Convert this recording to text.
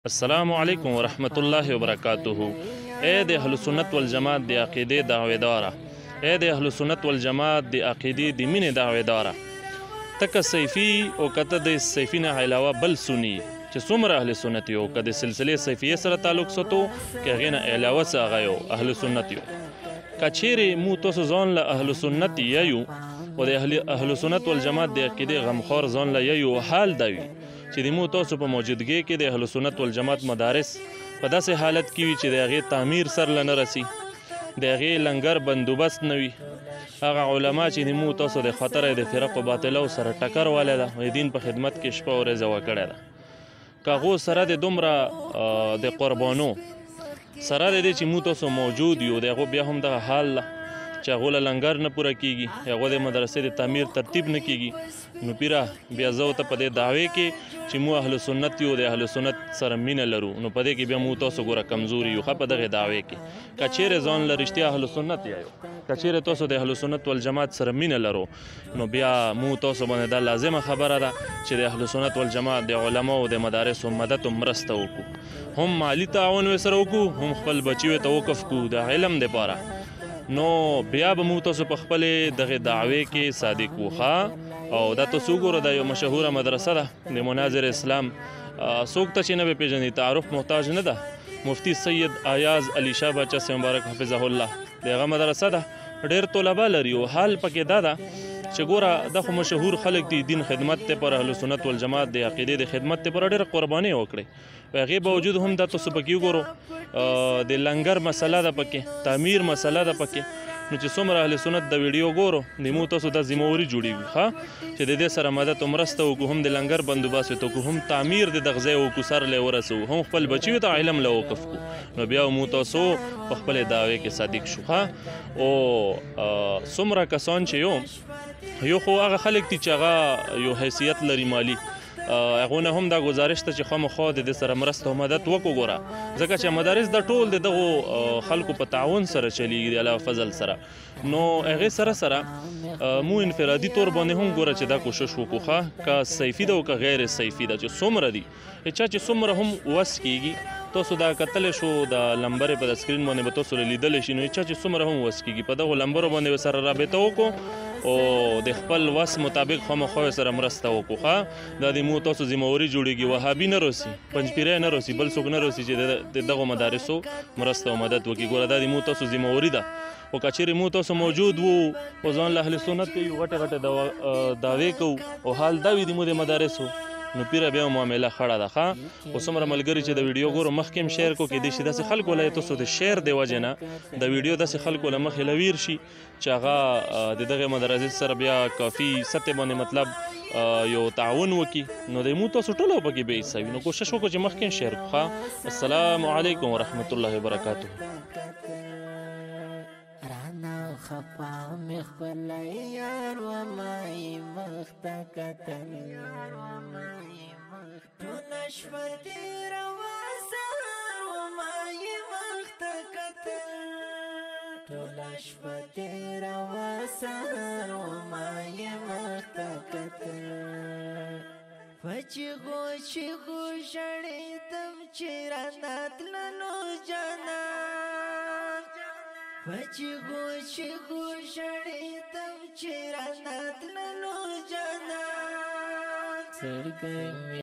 السلام علیکم ورحمت الله وبرکاته. اے د اهل سنت والجماعت د عقیدې دعویداره، اے د اهل سنت والجماعت د عقیدې د مینې دعویداره، تکه صیفي او کته د صیفي نه علاوه بل سني چې څومره اهل سنت یو، که د سلسلې صیفیې سره تعلق ساتو که هغې نه علاوه څه هغه یو اهل سنت یو. که چیرې مو تاسو ځان له اهل سنت یو او د اهل سنت والجماعت د عقیدې غمخوار ځان له یو، حال دا وي چې د مو تاسو په موجودګۍ کې د اهل سنت والجماعت مدارس په داسې حالت کې وي چې د هغې تعمیر سر له نه رسي، د هغې لنګر بندوبست نه وي. هغه علما چې د مو تاسو د خطر د فرقو باطلو سره ټکر والی ده، د دین په خدمت کې شپه ورځ وکړې ده، که هغو سره د دومره د قربانو سره د دې چې مو تاسو موجود یو، د هغو بیا هم دغه حال ده چې هغو له لنګر نه پوره کېږي، هغو د مدرسې د تعمیر ترتیب نه کېږي. نو پیره بیا زه ورته په دې دعوې کې چې مو اهل سنت یو، د اهل سنت سره مینه لرو، نو په دې کې بیا مو تاسو ګوره کمزوري یو ښه په دغې دعوې کې. که چیرې ځان له رښتیا اهل سنت یو، که چیرې تاسو د اهل سنت والجماعت سره مینه لرو، نو بیا مو تاسو باندې دا لازمه خبره ده چې د اهل سنت والجماعت د علماو د مدارسو مدد او مرسته وکړو، هم مالی تعاون ورسره وکړو، هم خپل بچي ته وقف کړو د علم دپاره. نو بیا به مو تاسو په خپلې دغې دعوې کې صادق وو. او دا تاسو وګوره، دا یو مشهوره مدرسه ده د مناظر اسلام، څوک ته چې نه به پېژني تعارف محتاج نه ده. مفتی سید ایاز علی شاه باچا صاحب مبارک حفظه الله د هغه مدرسه ده، ډېر طلبه لري. او حال پکې دا ده چې ګوره دا خو مشهور خلک دي، دین خدمت ته پر اهل سنت والجماعت د عقیدې د خدمت ته پر ډېر قربانۍ وکړې. په هغې باوجود هم دا تاسو پکې وګورو د لنګر مسله ده پکې، تعمیر مسله ده پکې. نو چې څومره اهل سنت د ویډیو ګورو، د مو تاسو دا ذمهواري جوړېږي چې د دې سره مدد او مرسته وکړو، هم د لنګر بندوبست وکړو، هم تعمیر د دغه ځای وکړو، سر له ورسوو، هم خپل بچیو ته علم له وقف کړو. نو بیا مو تاسو په خپلې دعوې کې صادق شو. او څومره کسان چې یو خو هغه خلک دي چې هغه یو حیثیت لري مالي، هغو نه هم دا گزارش ته چې خامخا د دې سره مرسته او مدد وکړو. ګوره ځکه چې مدارس د ټول د دغو خلکو په تعاون سره چلیږي د الله فضل سره، نو هغې سره سره مو انفرادي طور باندې هم ګوره چې دا کوشش وکړو، که صیفي ده او که غیر صیفي ده، چې څومره دي چا چې څومره هم وس کېږي. تاسو دا کتلی شو د لمبرې په د سکرین باندې به تاسو لیدلی شي، نو چا چې څومره هم وس کېږي په دغو لمبرو باندې سره رابطه وکړو او د خپل وس مطابق خامخا سره مرسته وکړو. دا د مو تاسو ذمهواري جوړېږي، وهابي نه روسي، پنجپیری نه روسي، بل څوک نه روسي چې د دغو مدارسو مرسته او مدد وکړي. ګوره دا د مو تاسو ذمهواري ده. او که چیرې مو تاسو موجود وو او ځان له اهل سنت یو غټې غټې دعوې کوو او حال دا وي د مو د مدارسو، نو پیره بیا معامله خړه ده ښه. او څومره ملګري چې د ویډیو ګورو مخکې هم شیر کو، کېدای شي داسې خلکو له تاسو د شیر د وجې نه د ویډیو داسې خلکو له مخې لویر شي چې هغه د دغې مدرسې سره بیا کافي سطح باندې مطلب یو تعاون وکړي، نو د مو تاسو ټولو پکې بې حسه وي. نو کوشش وکړو چې مخکې هم شیر کړو. السلام علیکم ورحمت الله وبرکاته. خفا مخبل یار و مای مختا کتل تونش فتیر و سهر و مای مختا کتل تونش فتیر و سهر و مای مختا کتل فچی غو شڑی دم چیرانات لنو جانا فچی غو شڑی دم چیرانات لنو جانا سرگئی